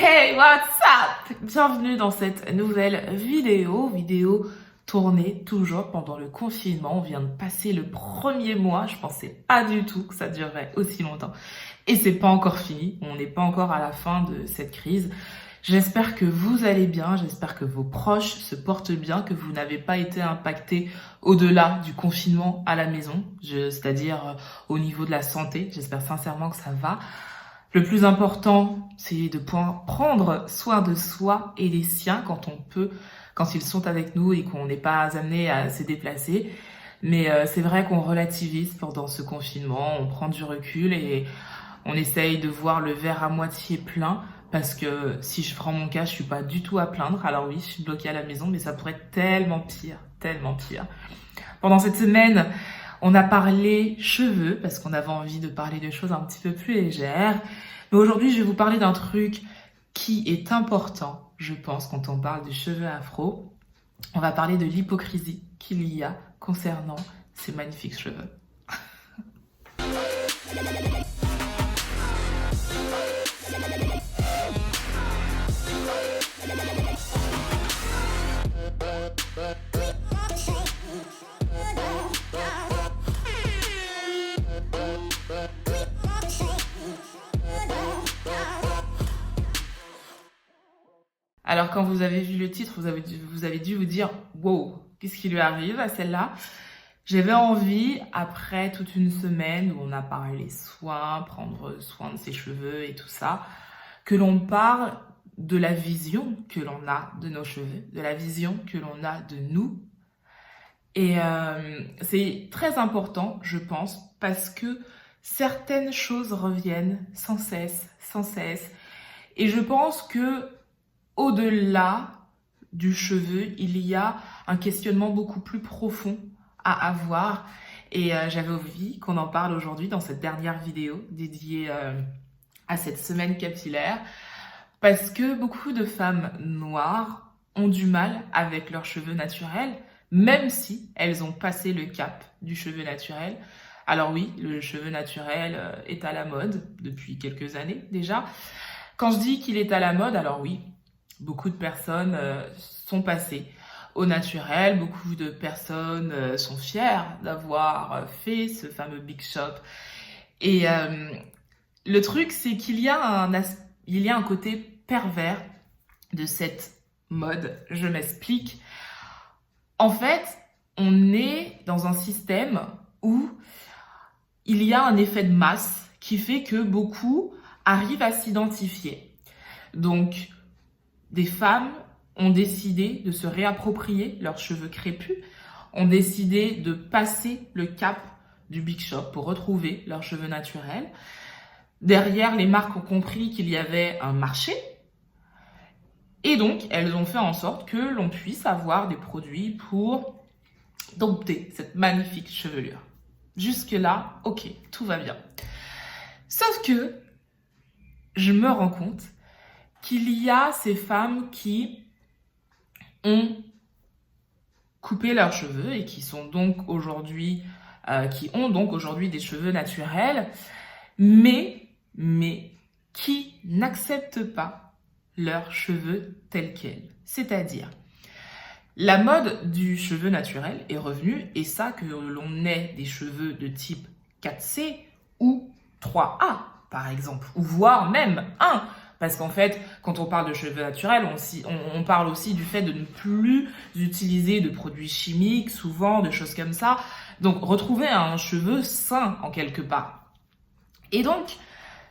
Hey, what's up? Bienvenue dans cette nouvelle vidéo tournée toujours pendant le confinement. On vient de passer le premier mois, je pensais pas du tout que ça durerait aussi longtemps. Et c'est pas encore fini, on n'est pas encore à la fin de cette crise. J'espère que vous allez bien, j'espère que vos proches se portent bien, que vous n'avez pas été impactés au-delà du confinement à la maison, c'est-à-dire au niveau de la santé. J'espère sincèrement que ça va. Le plus important, c'est de prendre soin de soi et des siens quand on peut, quand ils sont avec nous et qu'on n'est pas amené à se déplacer. Mais c'est vrai qu'on relativise pendant ce confinement, on prend du recul et on essaye de voir le verre à moitié plein. Parce que si je prends mon cas, je suis pas du tout à plaindre. Alors oui, je suis bloquée à la maison, mais ça pourrait être tellement pire, tellement pire. Pendant cette semaine, on a parlé cheveux, parce qu'on avait envie de parler de choses un petit peu plus légères. Mais aujourd'hui, je vais vous parler d'un truc qui est important, je pense, quand on parle de cheveux afro. On va parler de l'hypocrisie qu'il y a concernant ces magnifiques cheveux. Alors quand vous avez vu le titre, vous avez dû vous dire « Wow, qu'est-ce qui lui arrive à celle-là ?» J'avais envie, après toute une semaine où on a parlé soins, prendre soin de ses cheveux et tout ça, que l'on parle de la vision que l'on a de nos cheveux, de la vision que l'on a de nous. Et c'est très important, je pense, parce que certaines choses reviennent sans cesse, sans cesse. Et je pense que au-delà du cheveu, il y a un questionnement beaucoup plus profond à avoir. Et j'avais envie qu'on en parle aujourd'hui dans cette dernière vidéo dédiée à cette semaine capillaire. Parce que beaucoup de femmes noires ont du mal avec leurs cheveux naturels, même si elles ont passé le cap du cheveu naturel. Alors oui, le cheveu naturel est à la mode depuis quelques années déjà. Quand je dis qu'il est à la mode, alors oui, beaucoup de personnes sont passées au naturel, beaucoup de personnes sont fières d'avoir fait ce fameux Big Shop. Et le truc, c'est qu'il y a un côté pervers de cette mode. Je m'explique. En fait, on est dans un système où il y a un effet de masse qui fait que beaucoup arrivent à s'identifier. Donc, des femmes ont décidé de se réapproprier leurs cheveux crépus, ont décidé de passer le cap du Big Shop pour retrouver leurs cheveux naturels. Derrière, les marques ont compris qu'il y avait un marché et donc elles ont fait en sorte que l'on puisse avoir des produits pour dompter cette magnifique chevelure. Jusque-là, ok, tout va bien. Sauf que je me rends compte qu'il y a ces femmes qui ont coupé leurs cheveux et qui ont donc aujourd'hui des cheveux naturels, mais qui n'acceptent pas leurs cheveux tels quels. C'est-à-dire, la mode du cheveu naturel est revenue, et ça que l'on ait des cheveux de type 4C ou 3A, par exemple, ou voire même 1. Parce qu'en fait, quand on parle de cheveux naturels, on parle aussi du fait de ne plus utiliser de produits chimiques, souvent, de choses comme ça. Donc, retrouver un cheveu sain, en quelque part. Et donc,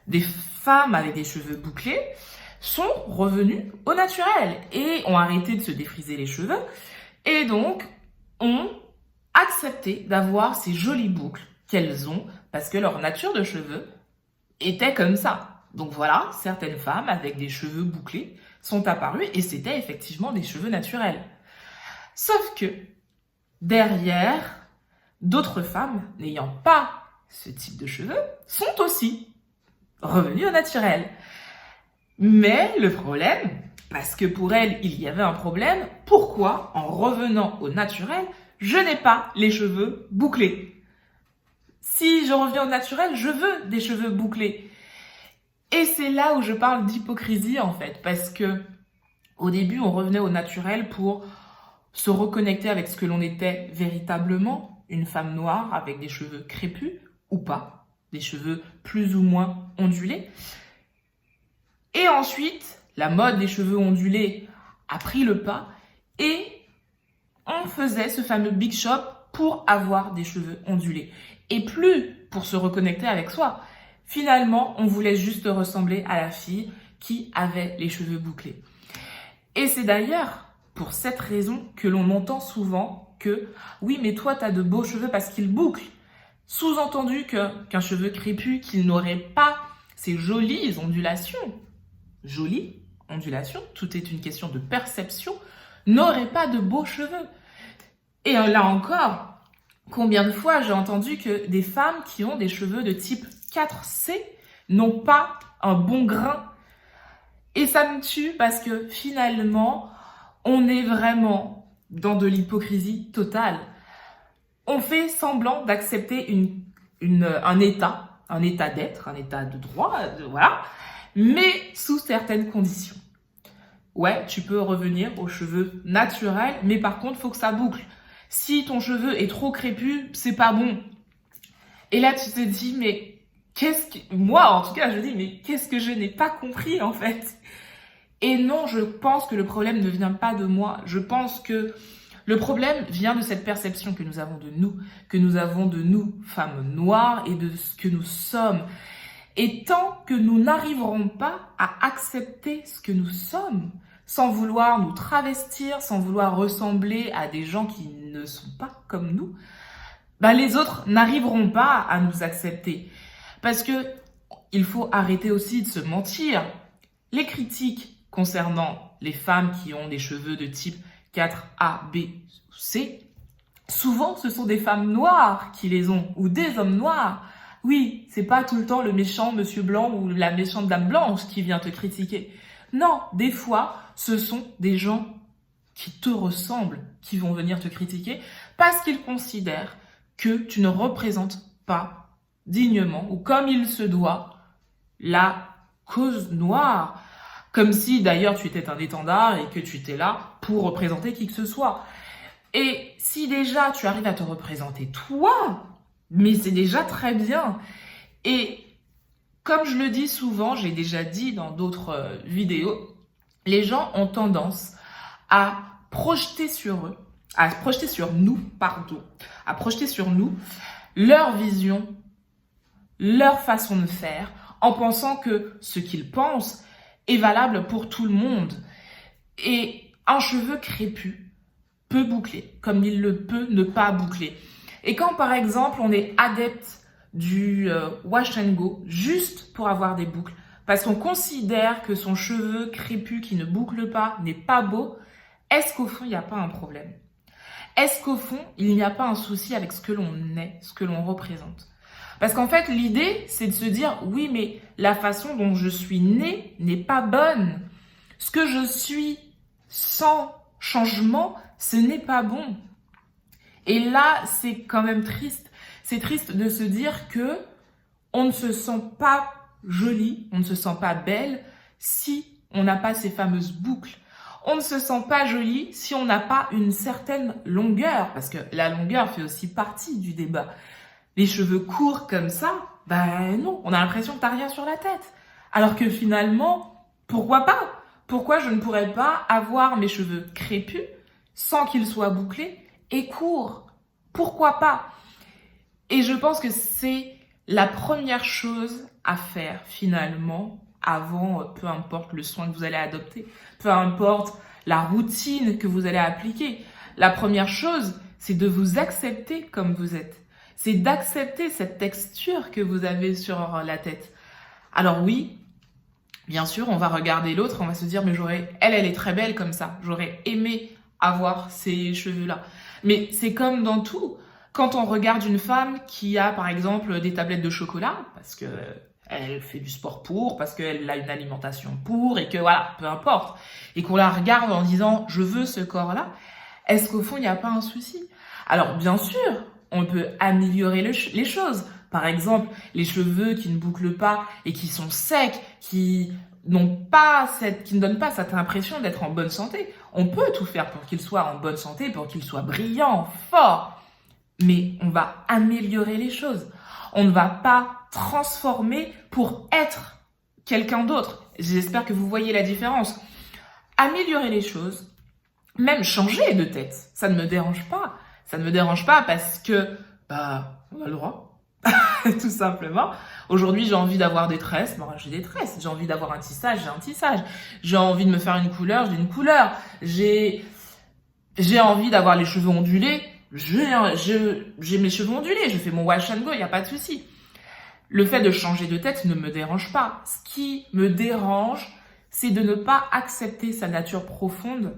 des femmes avec des cheveux bouclés sont revenues au naturel et ont arrêté de se défriser les cheveux. Et donc, ont accepté d'avoir ces jolies boucles qu'elles ont parce que leur nature de cheveux était comme ça. Donc voilà, certaines femmes avec des cheveux bouclés sont apparues et c'était effectivement des cheveux naturels. Sauf que derrière, d'autres femmes n'ayant pas ce type de cheveux sont aussi revenues au naturel. Mais le problème, parce que pour elles, il y avait un problème, pourquoi en revenant au naturel, je n'ai pas les cheveux bouclés? Si je reviens au naturel, je veux des cheveux bouclés. Et c'est là où je parle d'hypocrisie en fait, parce que au début, on revenait au naturel pour se reconnecter avec ce que l'on était véritablement, une femme noire avec des cheveux crépus ou pas, des cheveux plus ou moins ondulés. Et ensuite, la mode des cheveux ondulés a pris le pas et on faisait ce fameux big shop pour avoir des cheveux ondulés. Et plus pour se reconnecter avec soi. Finalement, on voulait juste ressembler à la fille qui avait les cheveux bouclés. Et c'est d'ailleurs pour cette raison que l'on entend souvent que « oui, mais toi, t'as de beaux cheveux parce qu'ils bouclent ». Sous-entendu qu'un cheveu crépus, qu'il n'aurait pas ces jolies ondulations, jolies ondulations, tout est une question de perception, n'aurait pas de beaux cheveux. Et là encore, combien de fois j'ai entendu que des femmes qui ont des cheveux de type 4C n'ont pas un bon grain. Et ça me tue parce que finalement, on est vraiment dans de l'hypocrisie totale. On fait semblant d'accepter un état d'être, un état de droit, voilà, mais sous certaines conditions. Ouais, tu peux revenir aux cheveux naturels, mais par contre, il faut que ça boucle. Si ton cheveu est trop crépus, c'est pas bon. Et là, tu te dis, mais moi, en tout cas, je dis, mais qu'est-ce que je n'ai pas compris, en fait? Et non, je pense que le problème ne vient pas de moi. Je pense que le problème vient de cette perception que nous avons de nous, femmes noires, et de ce que nous sommes. Et tant que nous n'arriverons pas à accepter ce que nous sommes, sans vouloir nous travestir, sans vouloir ressembler à des gens qui ne sont pas comme nous, les autres n'arriveront pas à nous accepter. Parce que il faut arrêter aussi de se mentir. Les critiques concernant les femmes qui ont des cheveux de type 4A, B, C, souvent ce sont des femmes noires qui les ont, ou des hommes noirs. Oui, c'est pas tout le temps le méchant monsieur blanc ou la méchante dame blanche qui vient te critiquer. Non, des fois, ce sont des gens qui te ressemblent qui vont venir te critiquer parce qu'ils considèrent que tu ne représentes pas dignement ou comme il se doit la cause noire. Comme si d'ailleurs tu étais un étendard et que tu étais là pour représenter qui que ce soit. Et si déjà tu arrives à te représenter toi, mais c'est déjà très bien. Et comme je le dis souvent, j'ai déjà dit dans d'autres vidéos, les gens ont tendance à projeter sur nous leur vision, leur façon de faire, en pensant que ce qu'ils pensent est valable pour tout le monde. Et un cheveu crépus peut boucler, comme il le peut ne pas boucler. Et quand par exemple on est adepte du wash and go, juste pour avoir des boucles, parce qu'on considère que son cheveu crépus qui ne boucle pas n'est pas beau, est-ce qu'au fond il n'y a pas un problème? Est-ce qu'au fond il n'y a pas un souci avec ce que l'on est, ce que l'on représente? Parce qu'en fait, l'idée, c'est de se dire, oui, mais la façon dont je suis née n'est pas bonne. Ce que je suis sans changement, ce n'est pas bon. Et là, c'est quand même triste. C'est triste de se dire que on ne se sent pas jolie, on ne se sent pas belle si on n'a pas ces fameuses boucles. On ne se sent pas jolie si on n'a pas une certaine longueur, parce que la longueur fait aussi partie du débat. Les cheveux courts comme ça, non, on a l'impression que t'as rien sur la tête. Alors que finalement, pourquoi pas? Pourquoi je ne pourrais pas avoir mes cheveux crépus sans qu'ils soient bouclés et courts? Pourquoi pas? Et je pense que c'est la première chose à faire finalement avant, peu importe le soin que vous allez adopter, peu importe la routine que vous allez appliquer. La première chose, c'est de vous accepter comme vous êtes. C'est d'accepter cette texture que vous avez sur la tête. Alors oui, bien sûr, on va regarder l'autre, on va se dire, mais elle est très belle comme ça. J'aurais aimé avoir ces cheveux-là. Mais c'est comme dans tout. Quand on regarde une femme qui a, par exemple, des tablettes de chocolat, parce que elle fait du sport pour, parce qu'elle a une alimentation pour, et que voilà, peu importe, et qu'on la regarde en disant, je veux ce corps-là, est-ce qu'au fond, il n'y a pas un souci? Alors, bien sûr, on peut améliorer les choses. Par exemple, les cheveux qui ne bouclent pas et qui sont secs, qui ne donnent pas cette impression d'être en bonne santé. On peut tout faire pour qu'ils soient en bonne santé, pour qu'ils soient brillants, forts. Mais on va améliorer les choses. On ne va pas transformer pour être quelqu'un d'autre. J'espère que vous voyez la différence. Améliorer les choses, même changer de tête, ça ne me dérange pas. Ça ne me dérange pas parce que, on a le droit. Tout simplement. Aujourd'hui, j'ai envie d'avoir des tresses, j'ai des tresses. J'ai envie d'avoir un tissage, j'ai un tissage. J'ai envie de me faire une couleur, j'ai une couleur. J'ai envie d'avoir les cheveux ondulés, j'ai mes cheveux ondulés. Je fais mon wash and go, il n'y a pas de souci. Le fait de changer de tête ne me dérange pas. Ce qui me dérange, c'est de ne pas accepter sa nature profonde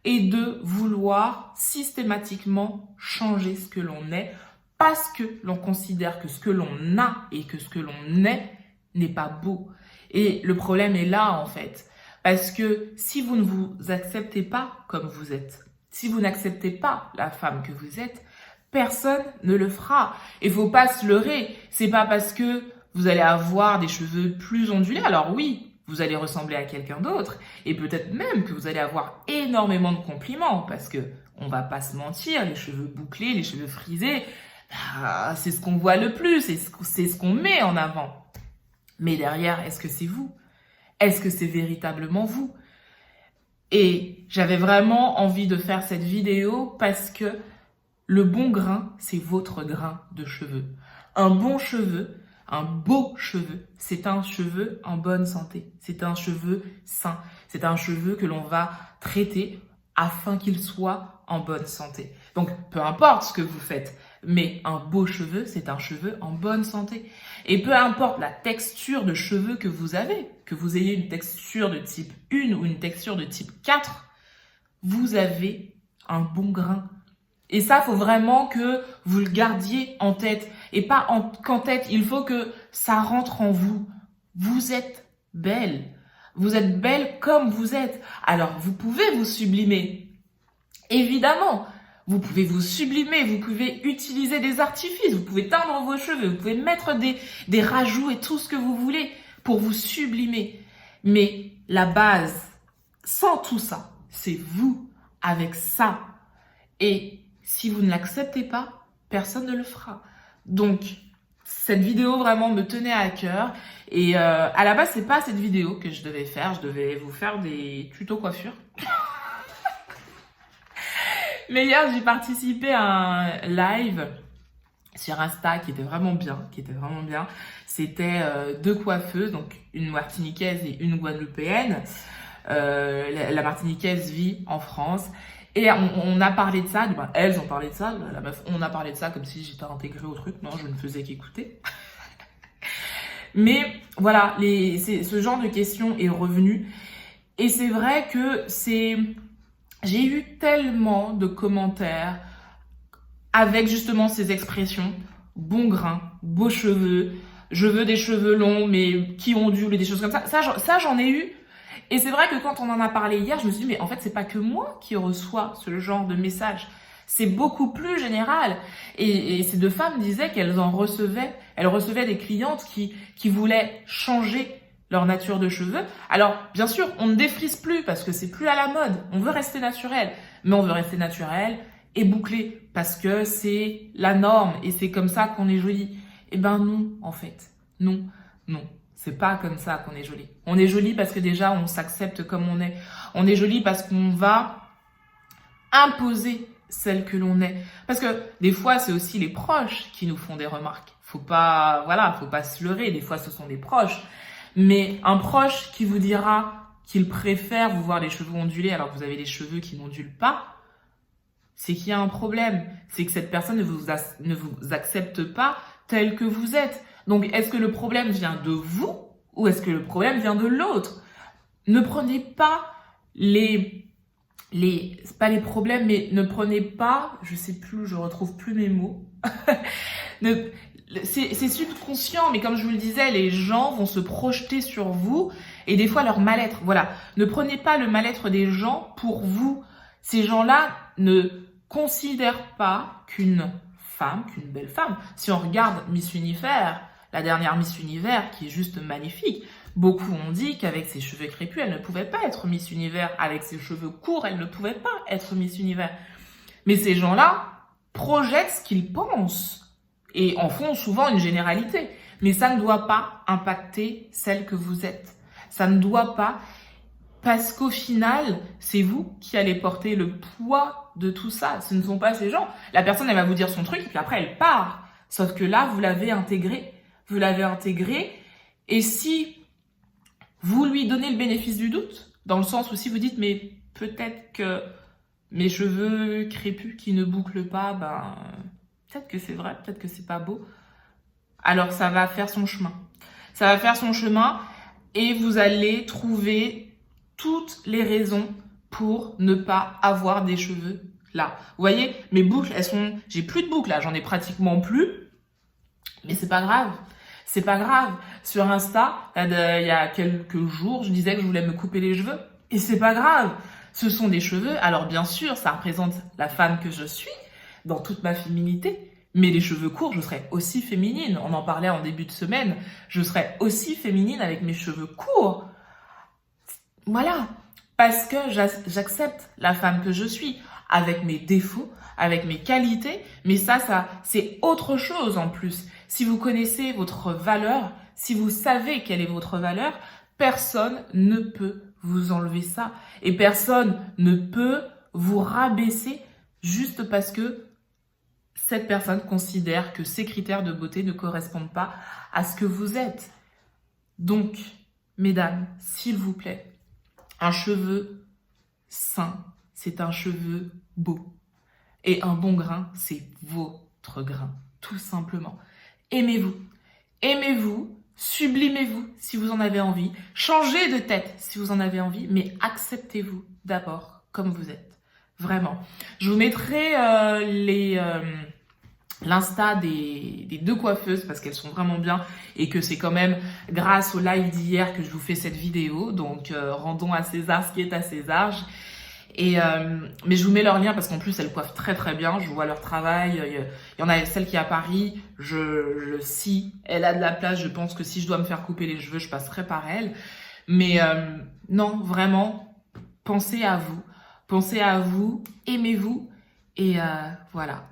et de vouloir systématiquement changer ce que l'on est parce que l'on considère que ce que l'on a et que ce que l'on est n'est pas beau. Et le problème est là, en fait. Parce que si vous ne vous acceptez pas comme vous êtes, si vous n'acceptez pas la femme que vous êtes, personne ne le fera. Et faut pas se leurrer. C'est pas parce que vous allez avoir des cheveux plus ondulés. Alors oui, vous allez ressembler à quelqu'un d'autre. Et peut-être même que vous allez avoir énormément de compliments. Parce que, on va pas se mentir, les cheveux bouclés, les cheveux frisés, c'est ce qu'on voit le plus, c'est ce qu'on met en avant. Mais derrière, est-ce que c'est vous? Est-ce que c'est véritablement vous? Et j'avais vraiment envie de faire cette vidéo parce que le bon grain, c'est votre grain de cheveux. Un bon cheveu, un beau cheveu, c'est un cheveu en bonne santé. C'est un cheveu sain. C'est un cheveu que l'on va traiter afin qu'il soit en bonne santé. Donc, peu importe ce que vous faites, mais un beau cheveu, c'est un cheveu en bonne santé. Et peu importe la texture de cheveux que vous avez, que vous ayez une texture de type 1 ou une texture de type 4, vous avez un bon grain. Et ça, faut vraiment que vous le gardiez en tête. Et pas qu'en tête, il faut que ça rentre en vous. Vous êtes belle. Vous êtes belle comme vous êtes. Alors, vous pouvez vous sublimer. Évidemment, vous pouvez vous sublimer, vous pouvez utiliser des artifices, vous pouvez teindre vos cheveux, vous pouvez mettre des rajouts et tout ce que vous voulez pour vous sublimer. Mais la base, sans tout ça, c'est vous avec ça. Et si vous ne l'acceptez pas, personne ne le fera. Donc, cette vidéo vraiment me tenait à cœur. Et à la base, c'est pas cette vidéo que je devais faire. Je devais vous faire des tutos coiffure. Mais hier, j'ai participé à un live sur Insta qui était vraiment bien. C'était deux coiffeuses, donc une martiniquaise et une guadeloupéenne. La martiniquaise vit en France. Et on a parlé de ça, elles ont parlé de ça, la meuf, on a parlé de ça comme si j'étais intégrée au truc. Non, je ne faisais qu'écouter. Mais voilà, ce genre de questions est revenu. Et c'est vrai que j'ai eu tellement de commentaires avec justement ces expressions. Bon grain, beaux cheveux, je veux des cheveux longs mais qui ondulent et des choses comme ça. Ça j'en ai eu. Et c'est vrai que quand on en a parlé hier, je me suis dit, mais en fait, c'est pas que moi qui reçois ce genre de message. C'est beaucoup plus général. Et ces deux femmes disaient qu'elles recevaient des clientes qui voulaient changer leur nature de cheveux. Alors, bien sûr, on ne défrise plus parce que c'est plus à la mode. On veut rester naturel. Mais on veut rester naturel et bouclé parce que c'est la norme et c'est comme ça qu'on est joli. Eh ben non, en fait. Non. C'est pas comme ça qu'on est joli. On est joli parce que déjà, on s'accepte comme on est. On est joli parce qu'on va imposer celle que l'on est. Parce que des fois, c'est aussi les proches qui nous font des remarques. Faut pas se leurrer. Des fois, ce sont des proches. Mais un proche qui vous dira qu'il préfère vous voir les cheveux ondulés alors que vous avez les cheveux qui n'ondulent pas, c'est qu'il y a un problème. C'est que cette personne ne vous accepte pas tel que vous êtes. Donc, est-ce que le problème vient de vous ou est-ce que le problème vient de l'autre? Ne prenez pas c'est pas les problèmes, mais ne prenez pas, je retrouve plus mes mots. C'est subconscient, mais comme je vous le disais, les gens vont se projeter sur vous et des fois leur mal-être. Voilà. Ne prenez pas le mal-être des gens pour vous. Ces gens-là ne considèrent pas qu'une femme qu'une belle femme. Si on regarde Miss Univers, la dernière Miss Univers, qui est juste magnifique, beaucoup ont dit qu'avec ses cheveux crépus, elle ne pouvait pas être Miss Univers. Avec ses cheveux courts, elle ne pouvait pas être Miss Univers. Mais ces gens-là projettent ce qu'ils pensent et en font souvent une généralité. Mais ça ne doit pas impacter celle que vous êtes. Ça ne doit pas, parce qu'au final, c'est vous qui allez porter le poids de tout ça. Ce ne sont pas ces gens. La personne, elle va vous dire son truc et puis après, elle part. Sauf que là, vous l'avez intégré. Vous l'avez intégré. Et si vous lui donnez le bénéfice du doute, dans le sens où si vous dites, mais peut-être que mes cheveux crépus qui ne bouclent pas, ben, peut-être que c'est vrai, peut-être que c'est pas beau. Alors, ça va faire son chemin. Ça va faire son chemin et vous allez trouver toutes les raisons pour ne pas avoir des cheveux là. Vous voyez, mes boucles, j'ai plus de boucles là, j'en ai pratiquement plus. Mais c'est pas grave. C'est pas grave. Sur Insta, il y a quelques jours, je disais que je voulais me couper les cheveux. Et c'est pas grave. Ce sont des cheveux. Alors bien sûr, ça représente la femme que je suis, dans toute ma féminité. Mais les cheveux courts, je serais aussi féminine. On en parlait en début de semaine. Je serais aussi féminine avec mes cheveux courts. Voilà. Parce que j'accepte la femme que je suis, avec mes défauts, avec mes qualités. Mais ça, c'est autre chose en plus. Si vous connaissez votre valeur, si vous savez quelle est votre valeur, personne ne peut vous enlever ça. Et personne ne peut vous rabaisser juste parce que cette personne considère que ses critères de beauté ne correspondent pas à ce que vous êtes. Donc, mesdames, s'il vous plaît, un cheveu sain, c'est un cheveu beau. Et un bon grain, c'est votre grain, tout simplement. Aimez-vous. Aimez-vous, sublimez-vous si vous en avez envie. Changez de tête si vous en avez envie, mais acceptez-vous d'abord comme vous êtes. Vraiment. Je vous mettrai l'Insta des deux coiffeuses parce qu'elles sont vraiment bien et que c'est quand même grâce au live d'hier que je vous fais cette vidéo. Donc, rendons à César ce qui est à César. Mais je vous mets leur lien parce qu'en plus elles coiffent très très bien, je vois leur travail, il y en a celle qui est à Paris, si elle a de la place, je pense que si je dois me faire couper les cheveux, je passerai par elle. Mais non, vraiment, pensez à vous, aimez-vous et voilà.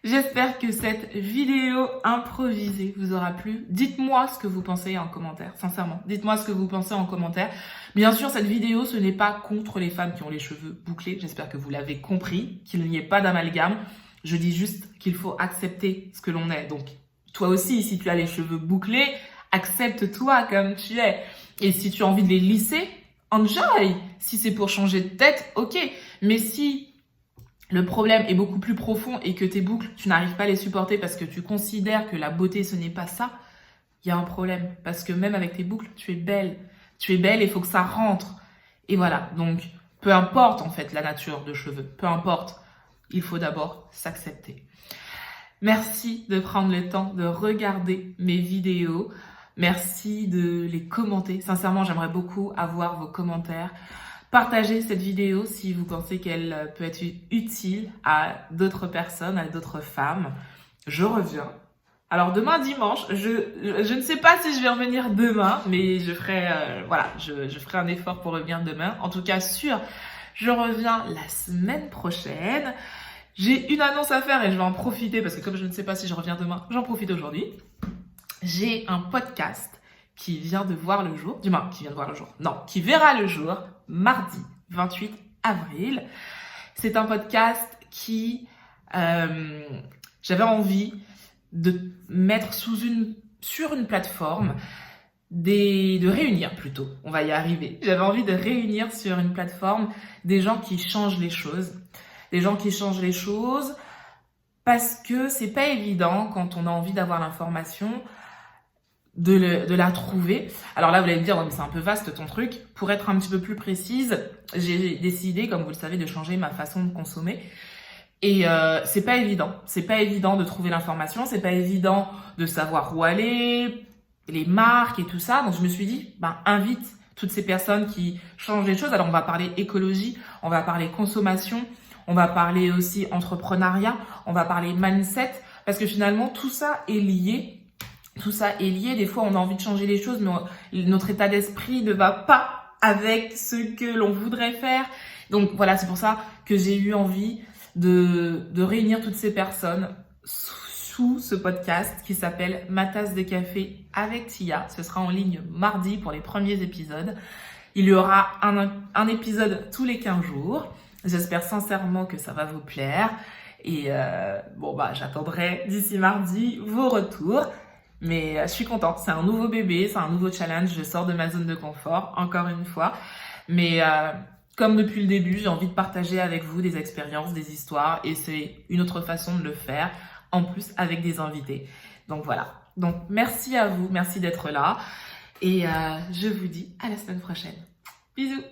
J'espère que cette vidéo improvisée vous aura plu. Dites-moi ce que vous pensez en commentaire, sincèrement. Dites-moi ce que vous pensez en commentaire. Bien sûr, cette vidéo, ce n'est pas contre les femmes qui ont les cheveux bouclés. J'espère que vous l'avez compris, qu'il n'y ait pas d'amalgame. Je dis juste qu'il faut accepter ce que l'on est. Donc, toi aussi, si tu as les cheveux bouclés, accepte-toi comme tu es. Et si tu as envie de les lisser, enjoy. Si c'est pour changer de tête, ok. Mais si le problème est beaucoup plus profond et que tes boucles, tu n'arrives pas à les supporter parce que tu considères que la beauté, ce n'est pas ça, il y a un problème. Parce que même avec tes boucles, tu es belle. Tu es belle et il faut que ça rentre. Et voilà, donc peu importe en fait la nature de cheveux, peu importe, il faut d'abord s'accepter. Merci de prendre le temps de regarder mes vidéos. Merci de les commenter. Sincèrement, j'aimerais beaucoup avoir vos commentaires. Partagez cette vidéo si vous pensez qu'elle peut être utile à d'autres personnes, à d'autres femmes. Je reviens. Alors demain dimanche, je ne sais pas si je vais revenir demain, mais je ferai je ferai un effort pour revenir demain. En tout cas, je reviens la semaine prochaine. J'ai une annonce à faire et je vais en profiter parce que comme je ne sais pas si je reviens demain, j'en profite aujourd'hui. J'ai un podcast qui vient de voir le jour, qui verra le jour mardi 28 avril. C'est un podcast qui, j'avais envie de mettre sur une plateforme, de réunir plutôt, on va y arriver. J'avais envie de réunir sur une plateforme des gens qui changent les choses. Des gens qui changent les choses parce que c'est pas évident quand on a envie d'avoir l'information de la trouver. Alors là, vous allez me dire, ouais, mais c'est un peu vaste ton truc. Pour être un petit peu plus précise, j'ai décidé, comme vous le savez, de changer ma façon de consommer. Et c'est pas évident. C'est pas évident de trouver l'information. C'est pas évident de savoir où aller, les marques et tout ça. Donc je me suis dit, invite toutes ces personnes qui changent les choses. Alors on va parler écologie, on va parler consommation, On va parler aussi entrepreneuriat, on va parler mindset, parce que finalement, tout ça est lié. Tout ça est lié. Des fois, on a envie de changer les choses, mais notre état d'esprit ne va pas avec ce que l'on voudrait faire. Donc voilà, c'est pour ça que j'ai eu envie de réunir toutes ces personnes sous ce podcast qui s'appelle Ma tasse de café avec Tia. Ce sera en ligne mardi pour les premiers épisodes. Il y aura un épisode tous les 15 jours. J'espère sincèrement que ça va vous plaire. Et j'attendrai d'ici mardi vos retours. Mais je suis contente, c'est un nouveau bébé, c'est un nouveau challenge, je sors de ma zone de confort, encore une fois. Mais comme depuis le début, j'ai envie de partager avec vous des expériences, des histoires, et c'est une autre façon de le faire, en plus avec des invités. Donc voilà, donc merci à vous, merci d'être là, et je vous dis à la semaine prochaine. Bisous!